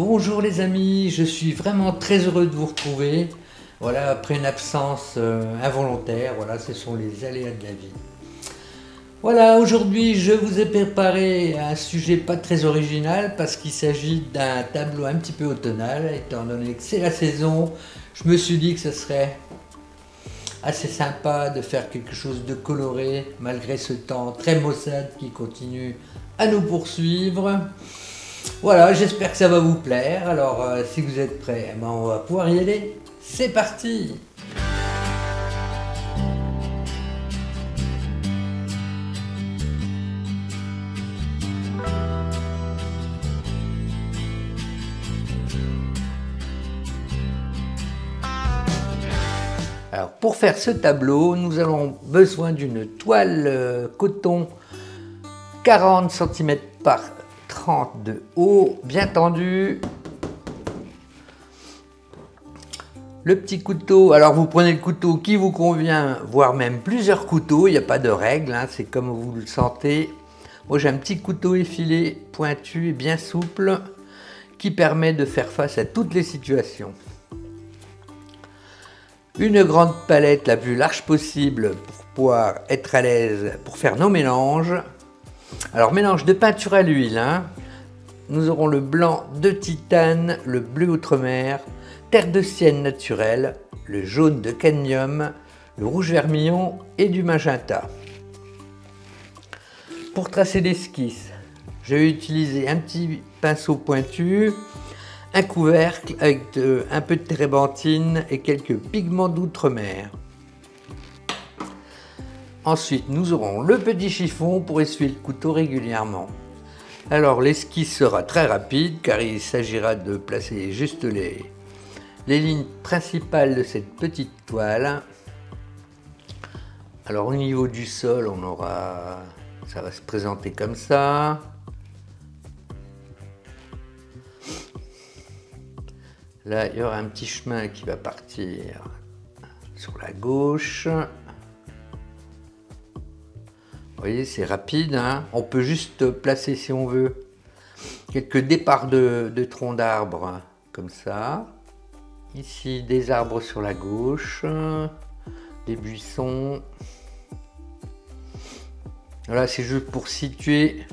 Bonjour les amis, je suis vraiment très heureux de vous retrouver. Voilà, après une absence involontaire, voilà, ce sont les aléas de la vie. Voilà, aujourd'hui je vous ai préparé un sujet pas très original parce qu'il s'agit d'un tableau un petit peu automnal. Étant donné que c'est la saison, je me suis dit que ce serait assez sympa de faire quelque chose de coloré malgré ce temps très maussade qui continue à nous poursuivre. Voilà, j'espère que ça va vous plaire. Alors, si vous êtes prêts, on va pouvoir y aller. C'est parti! Alors, pour faire ce tableau, nous avons besoin d'une toile coton 40 cm par 30 de haut, bien tendu. Le petit couteau, alors vous prenez le couteau qui vous convient, voire même plusieurs couteaux, il n'y a pas de règle, hein, c'est comme vous le sentez. Moi j'ai un petit couteau effilé, pointu et bien souple, qui permet de faire face à toutes les situations. Une grande palette la plus large possible pour pouvoir être à l'aise pour faire nos mélanges. Alors mélange de peinture à l'huile, hein. Nous aurons le blanc de titane, le bleu outremer, terre de sienne naturelle, le jaune de cadmium, le rouge vermillon et du magenta. Pour tracer l'esquisse, je vais utiliser un petit pinceau pointu, un couvercle avec un peu de térébenthine et quelques pigments d'outremer. Ensuite, nous aurons le petit chiffon pour essuyer le couteau régulièrement. Alors, l'esquisse sera très rapide car il s'agira de placer juste les lignes principales de cette petite toile. Alors, au niveau du sol, ça va se présenter comme ça. Là, il y aura un petit chemin qui va partir sur la gauche. Vous voyez, c'est rapide, hein. On peut juste placer, si on veut, quelques départs de troncs d'arbres, comme ça. Ici, des arbres sur la gauche, des buissons. Voilà, c'est juste pour situer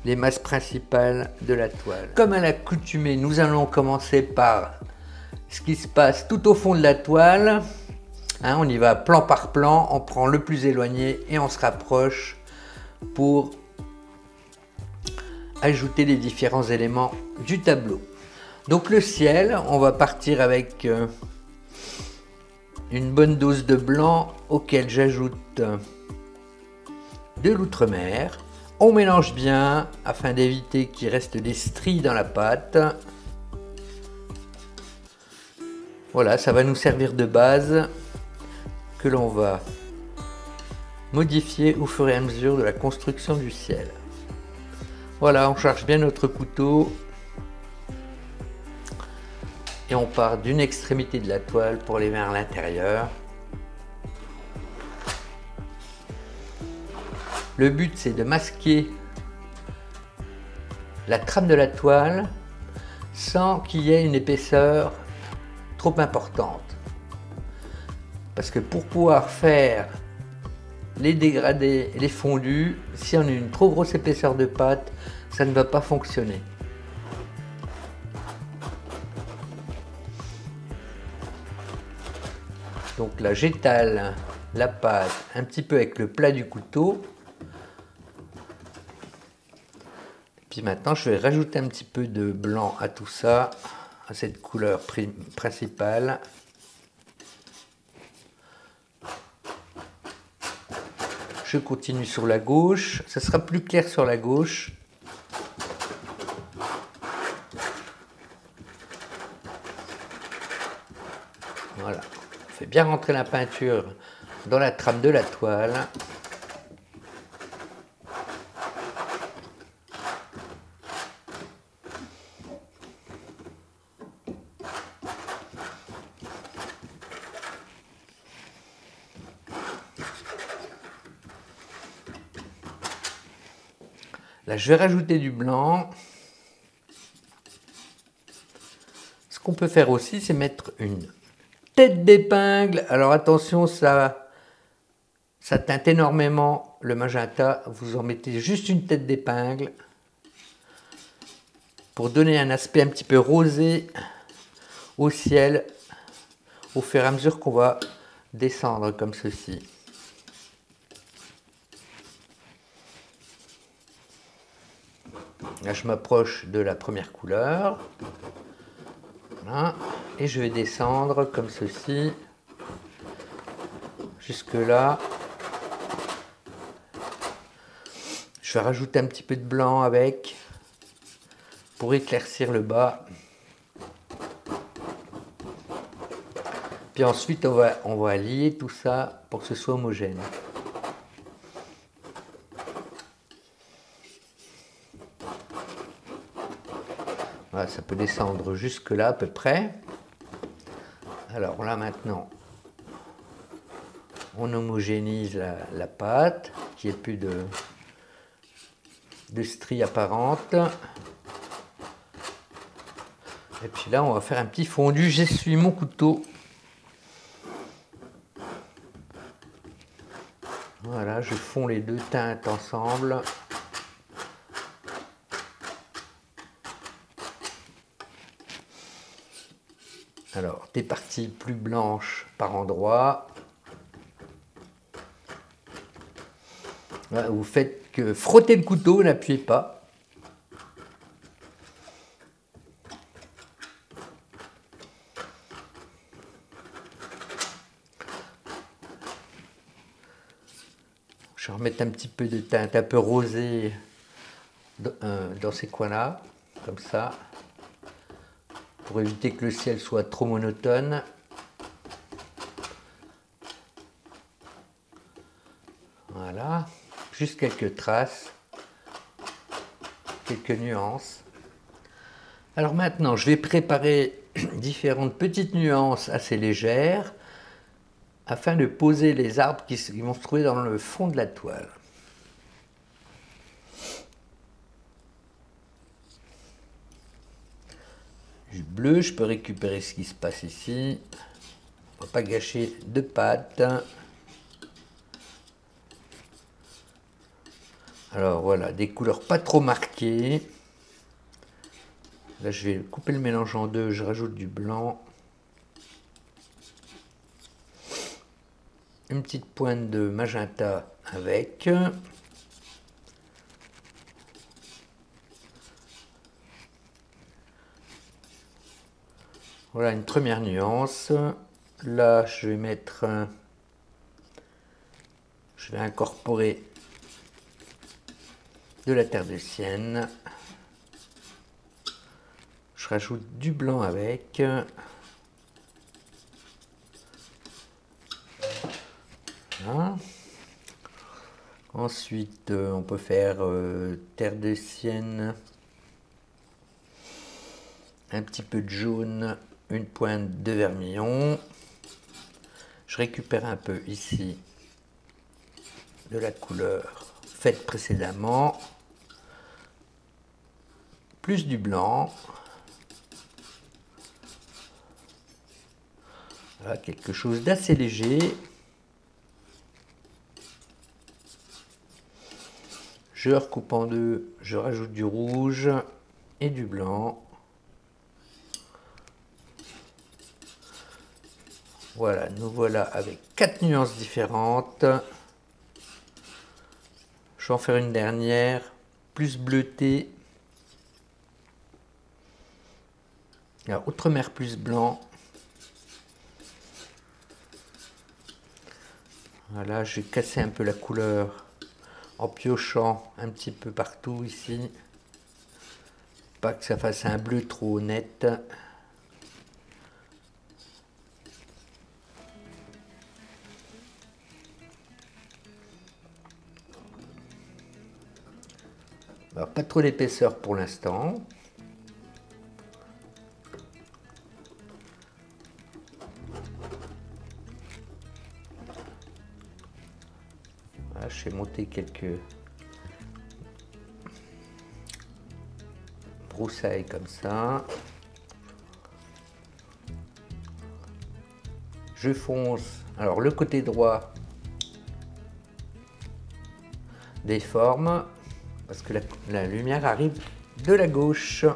les masses principales de la toile. Comme à l'accoutumée, nous allons commencer par ce qui se passe tout au fond de la toile. Hein, on y va plan par plan, on prend le plus éloigné et on se rapproche pour ajouter les différents éléments du tableau. Donc le ciel, on va partir avec une bonne dose de blanc auquel j'ajoute de l'outremer. On mélange bien afin d'éviter qu'il reste des stries dans la pâte. Voilà, ça va nous servir de base que l'on va modifier au fur et à mesure de la construction du ciel. Voilà, on charge bien notre couteau et on part d'une extrémité de la toile pour aller vers l'intérieur. Le but, c'est de masquer la trame de la toile sans qu'il y ait une épaisseur trop importante. Parce que pour pouvoir faire les dégradés et les fondus, si on a une trop grosse épaisseur de pâte, ça ne va pas fonctionner. Donc là, j'étale la pâte un petit peu avec le plat du couteau. Puis maintenant, je vais rajouter un petit peu de blanc à tout ça, à cette couleur principale. Je continue sur la gauche, ça sera plus clair sur la gauche. Voilà, on fait bien rentrer la peinture dans la trame de la toile. Là, je vais rajouter du blanc. qu'on peut faire aussi, c'est mettre une tête d'épingle. Alors attention, ça teinte énormément le magenta. Vous en mettez juste une tête d'épingle pour donner un aspect un petit peu rosé au ciel au fur et à mesure qu'on va descendre comme ceci. Là, je m'approche de la première couleur. Voilà. Et je vais descendre comme ceci. Jusque là. Je vais rajouter un petit peu de blanc avec pour éclaircir le bas. Puis ensuite, on va lier tout ça pour que ce soit homogène. Voilà, ça peut descendre jusque là à peu près. Alors là maintenant, on homogénise la pâte, qu'il n'y ait plus de stries apparentes. Et puis là, on va faire un petit fondu. J'essuie mon couteau. Voilà, je fonds les deux teintes ensemble. Alors, des parties plus blanches par endroits. Voilà, vous faites que frotter le couteau, n'appuyez pas. Je vais remettre un petit peu de teinte un peu rosée dans ces coins-là, comme ça, pour éviter que le ciel soit trop monotone. Voilà, juste quelques traces, quelques nuances. Alors maintenant, je vais préparer différentes petites nuances assez légères afin de poser les arbres qui vont se trouver dans le fond de la toile. Du bleu, je peux récupérer ce qui se passe ici. On ne va pas gâcher de pâte. Alors voilà, des couleurs pas trop marquées. Là, je vais couper le mélange en deux, je rajoute du blanc. Une petite pointe de magenta avec. Voilà une première nuance. Là, je vais mettre, je vais incorporer de la terre de sienne. Je rajoute du blanc avec. Voilà. Ensuite, on peut faire terre de sienne, un petit peu de jaune, une pointe de vermillon. Je récupère un peu ici de la couleur faite précédemment, plus du blanc. Voilà, quelque chose d'assez léger. Je recoupe en deux, je rajoute du rouge et du blanc. Voilà, nous voilà avec 4 nuances différentes. Je vais en faire une dernière, plus bleutée. Alors, outre-mer plus blanc. Voilà, je vais casser un peu la couleur en piochant un petit peu partout ici. Pas que ça fasse un bleu trop net. Alors, pas trop d'épaisseur pour l'instant. Voilà, je vais monter quelques broussailles comme ça. je fonce, alors le côté droit des formes, parce que la lumière arrive de la gauche.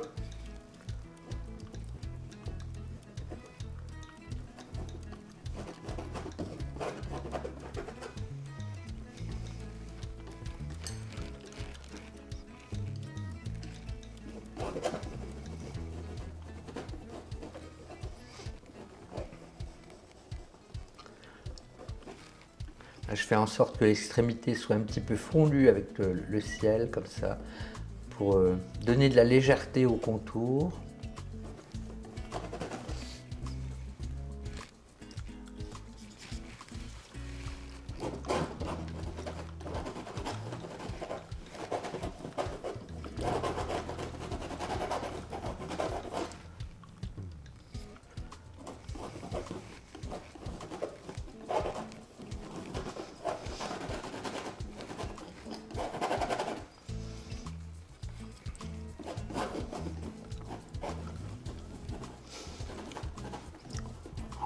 Je fais en sorte que l'extrémité soit un petit peu fondue avec le ciel, comme ça, pour donner de la légèreté au contour.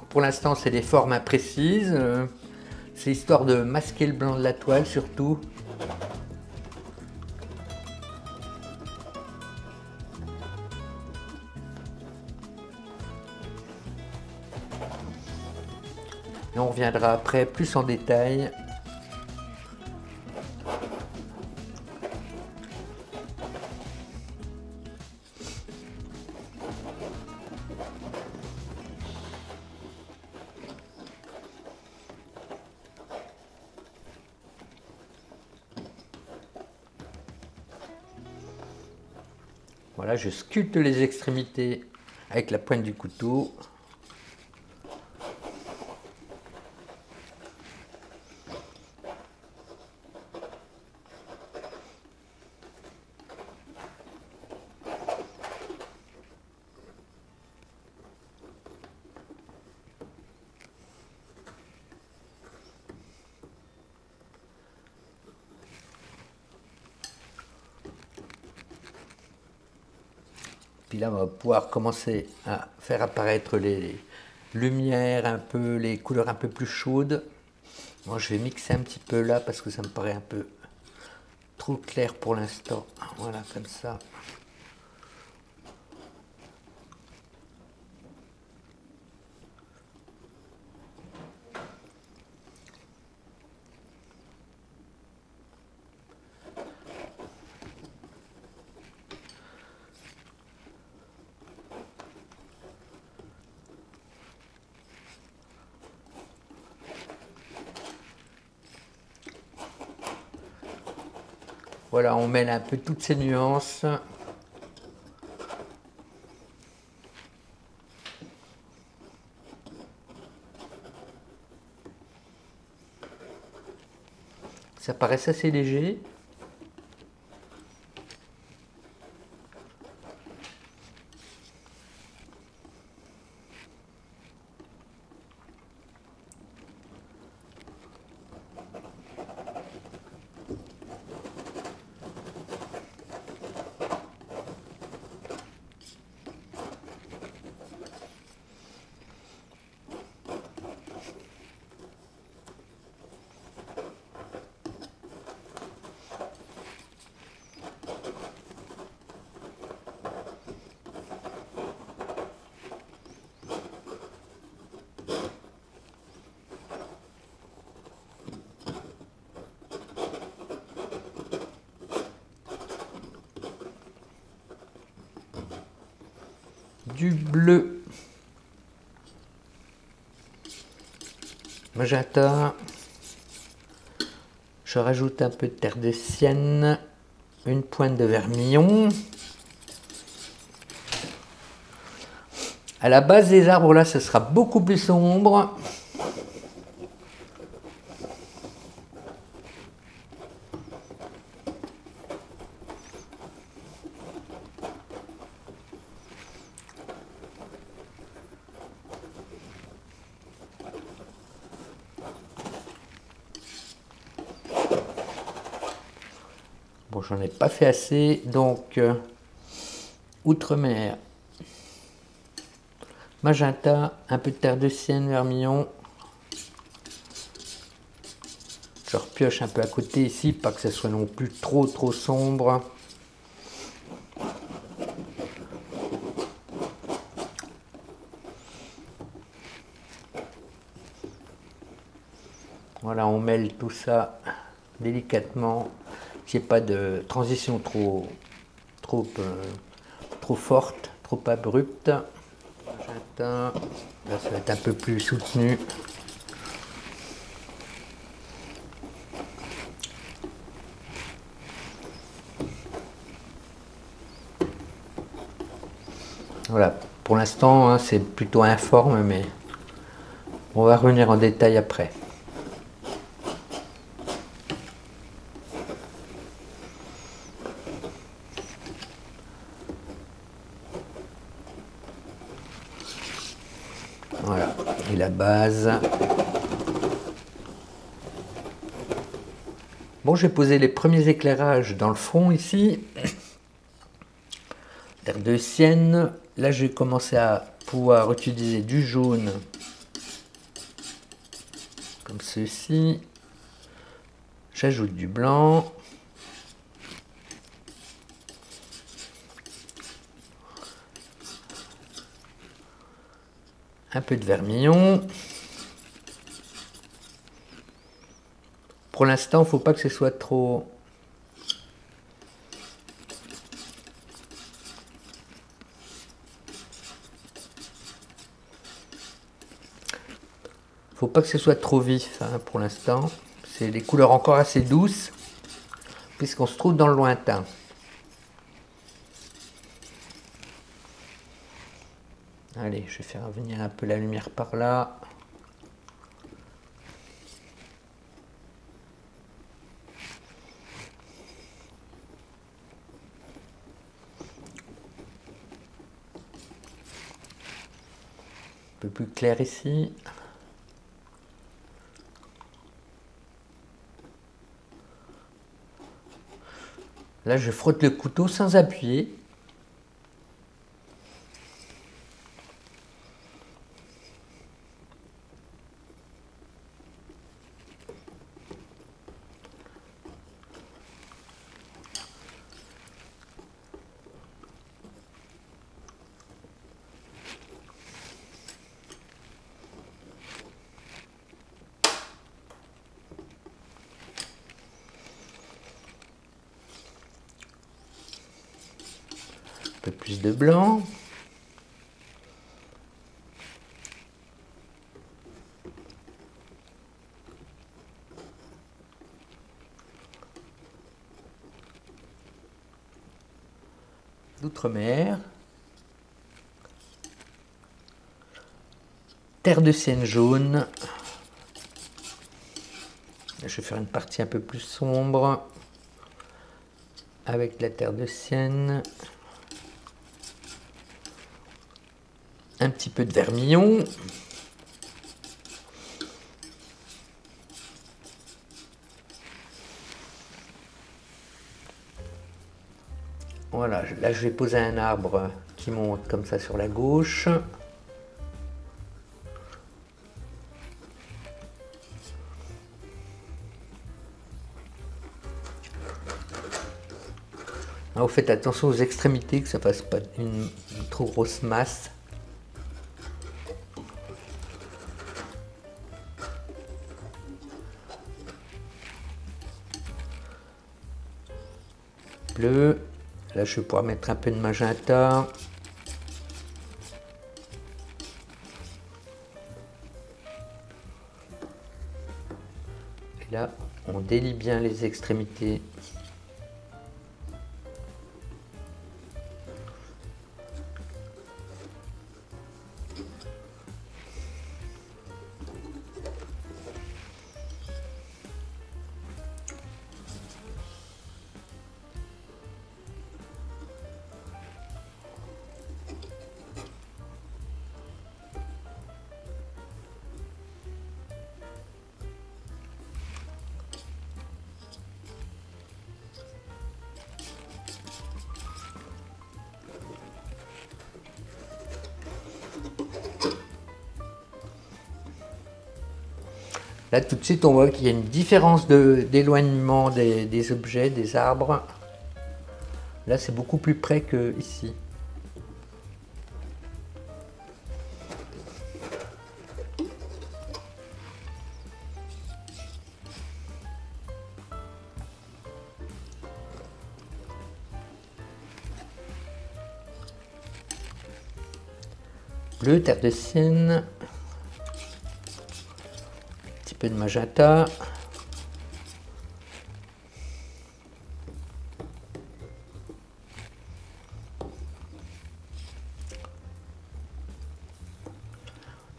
Pour l'instant, c'est des formes imprécises. C'est histoire de masquer le blanc de la toile surtout. Et on reviendra après plus en détail. Voilà, je sculpte les extrémités avec la pointe du couteau. Puis là, on va pouvoir commencer à faire apparaître les lumières un peu, les couleurs un peu plus chaudes. Moi, je vais mixer un petit peu là parce que ça me paraît un peu trop clair pour l'instant. Voilà, comme ça. Voilà, on mêle un peu toutes ces nuances. Ça paraît assez léger. Du bleu, magenta, je rajoute un peu de terre de sienne, une pointe de vermillon. À la base des arbres là, ce sera beaucoup plus sombre. Bon, j'en ai pas fait assez, donc outremer, magenta, un peu de terre de sienne, vermillon. Je repioche un peu à côté ici, pas que ce soit non plus trop sombre. Voilà, on mêle tout ça délicatement, qu'il n'y ait pas de transition trop forte, trop abrupte. Magenta, là ça va être un peu plus soutenu. Voilà, pour l'instant hein, c'est plutôt informe, mais on va revenir en détail après. Voilà, et la base. Bon, j'ai posé les premiers éclairages dans le fond ici. Terre de sienne. Là, je vais commencer à pouvoir utiliser du jaune comme ceci. J'ajoute du blanc. Un peu de vermillon. Pour l'instant, il ne faut pas que ce soit trop... Faut pas que ce soit trop vif hein, pour l'instant. C'est des couleurs encore assez douces, puisqu'on se trouve dans le lointain. Allez, je vais faire venir un peu la lumière par là. Un peu plus clair ici. Là, je frotte le couteau sans appuyer. Un peu plus de blanc. D'outre-mer. Terre de sienne jaune. Je vais faire une partie un peu plus sombre avec la terre de sienne. Un petit peu de vermillon. Voilà, là je vais poser un arbre qui monte comme ça sur la gauche. Alors, vous faites attention aux extrémités, que ça ne fasse pas une trop grosse masse. Bleu. Là, je vais pouvoir mettre un peu de magenta. Et là, on délie bien les extrémités. Là tout de suite on voit qu'il y a une différence d'éloignement des objets, des arbres. Là c'est beaucoup plus près que ici. Bleu, terre de sienne, un petit peu de magenta.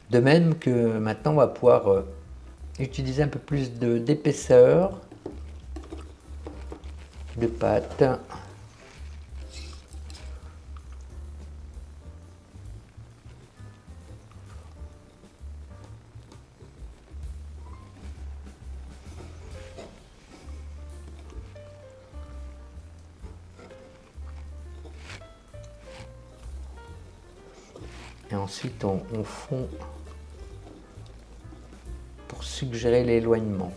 De même que maintenant on va pouvoir utiliser un peu plus d'épaisseur de pâte. Et ensuite on fond pour suggérer l'éloignement.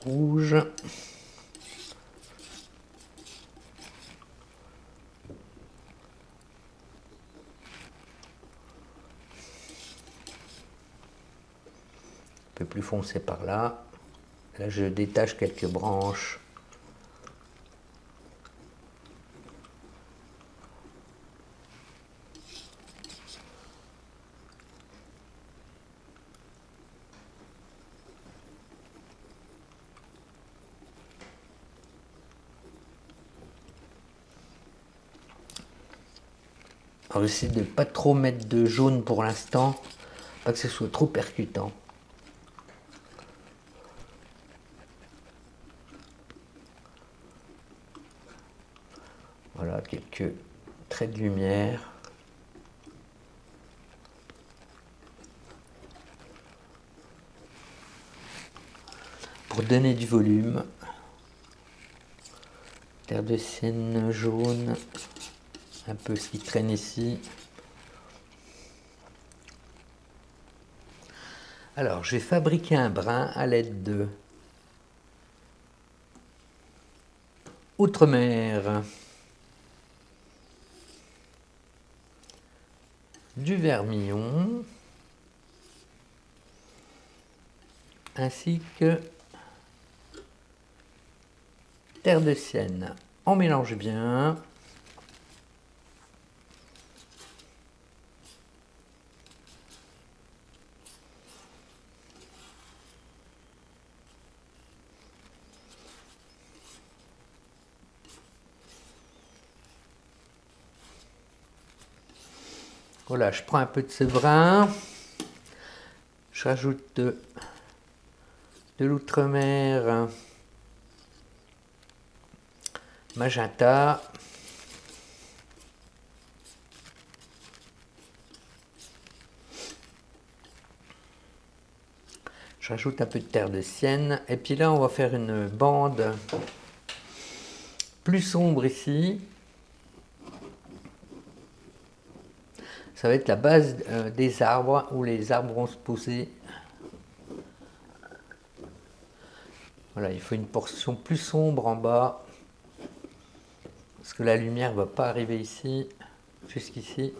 Rouge. Un peu plus foncé par là. Là je détache quelques branches. Alors j'essaie de ne pas trop mettre de jaune pour l'instant, pas que ce soit trop percutant. Voilà, quelques traits de lumière. Pour donner du volume. Terre de sienne jaune. Un peu ce qui traîne ici. Alors, je vais fabriquer un brin à l'aide de Outremer, du vermillon, ainsi que terre de sienne. On mélange bien. Voilà, je prends un peu de ce brin, je rajoute de l'outremer magenta, je rajoute un peu de terre de sienne, et puis là on va faire une bande plus sombre ici. Ça va être la base des arbres, où les arbres vont se poser. Voilà, il faut une portion plus sombre en bas, parce que la lumière ne va pas arriver ici, jusqu'ici.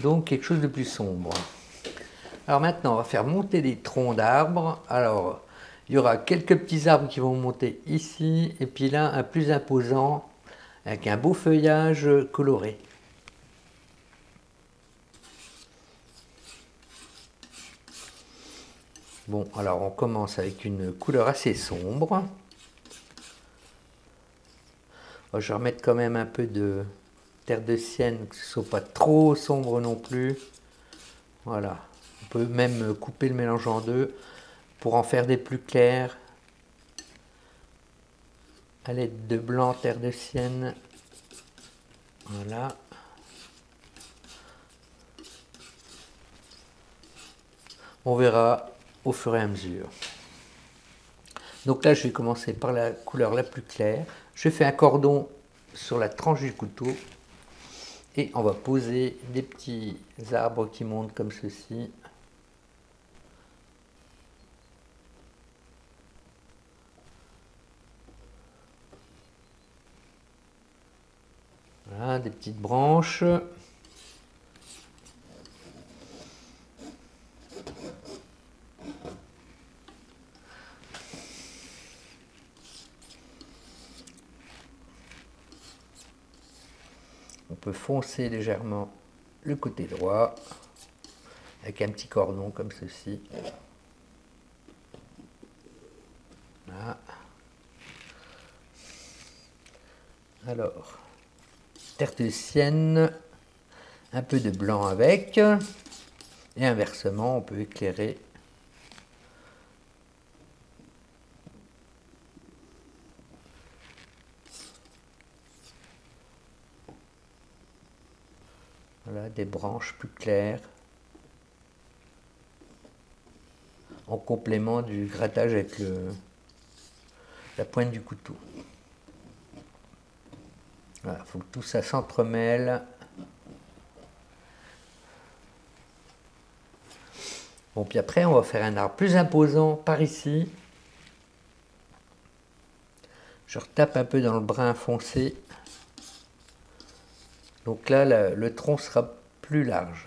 Donc quelque chose de plus sombre. Alors maintenant, on va faire monter des troncs d'arbres. Alors, il y aura quelques petits arbres qui vont monter ici, et puis là, un plus imposant, avec un beau feuillage coloré. Bon, alors on commence avec une couleur assez sombre. Je vais remettre quand même un peu de terre de sienne, que ce ne soit pas trop sombre non plus. Voilà, On peut même couper le mélange en deux pour en faire des plus clairs à l'aide de blanc terre de Sienne. Voilà. On verra au fur et à mesure. Donc là, je vais commencer par la couleur la plus claire. Je fais un cordon sur la tranche du couteau et on va poser des petits arbres qui montent comme ceci. Voilà, des petites branches. On peut foncer légèrement le côté droit avec un petit cordon comme ceci. Voilà. Alors, terre de Sienne, un peu de blanc avec, et inversement, on peut éclairer. Voilà, des branches plus claires, en complément du grattage avec la pointe du couteau. Voilà, il faut que tout ça s'entremêle. Bon, puis après, on va faire un arbre plus imposant par ici. Je retape un peu dans le brun foncé. Donc là, le tronc sera plus large.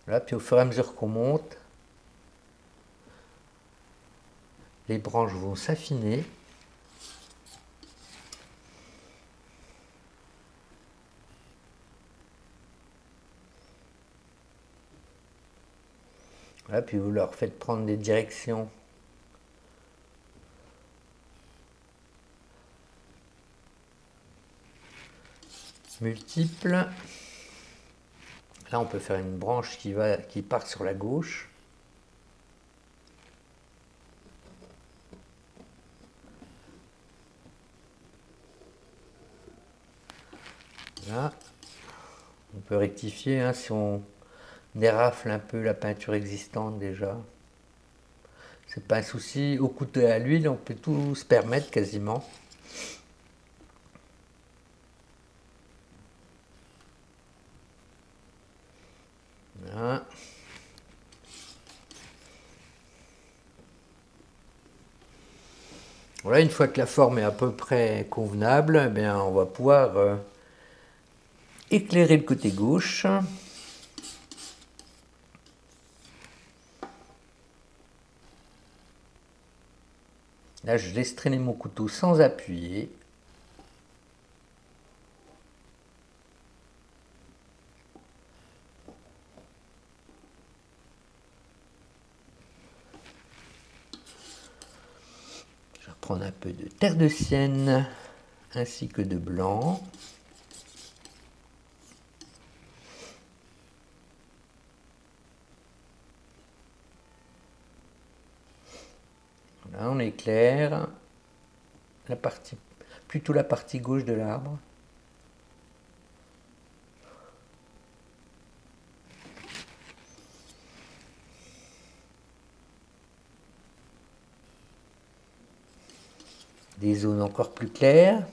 Là, puis au fur et à mesure qu'on monte, les branches vont s'affiner. Là, puis vous leur faites prendre des directions multiples. Là, on peut faire une branche qui part sur la gauche. Là, on peut rectifier hein, si on dérafle un peu la peinture existante déjà. C'est pas un souci. Au couteau à l'huile, on peut tout se permettre quasiment. Voilà. Voilà, une fois que la forme est à peu près convenable, eh bien, on va pouvoir éclairer le côté gauche. Là, je laisse traîner mon couteau sans appuyer. Je vais reprendre un peu de terre de Sienne ainsi que de blanc. Là, on éclaire plutôt la partie gauche de l'arbre. Des zones encore plus claires.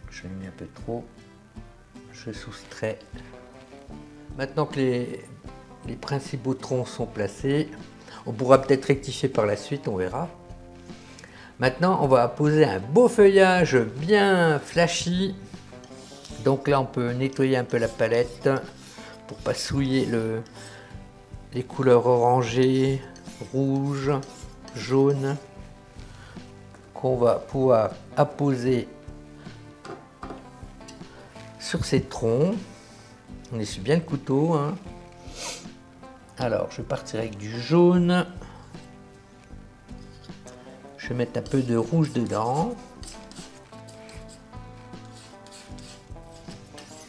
Je l'ai mis un peu trop, je soustrais. Maintenant que les principaux troncs sont placés. On pourra peut-être rectifier par la suite, on verra. Maintenant, on va apposer un beau feuillage bien flashy. Donc là, on peut nettoyer un peu la palette pour pas souiller les couleurs orangées, rouges, jaunes, qu'on va pouvoir apposer sur ces troncs. On essuie bien le couteau, hein. Alors, je vais partir avec du jaune. Je vais mettre un peu de rouge dedans.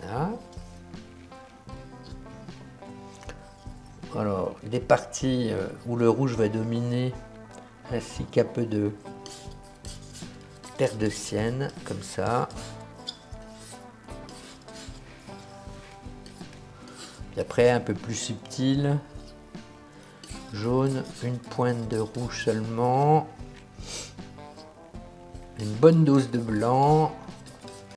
Là. Alors, des parties où le rouge va dominer, ainsi qu'un peu de terre de sienne, comme ça. Puis après, un peu plus subtil, jaune, une pointe de rouge seulement, une bonne dose de blanc.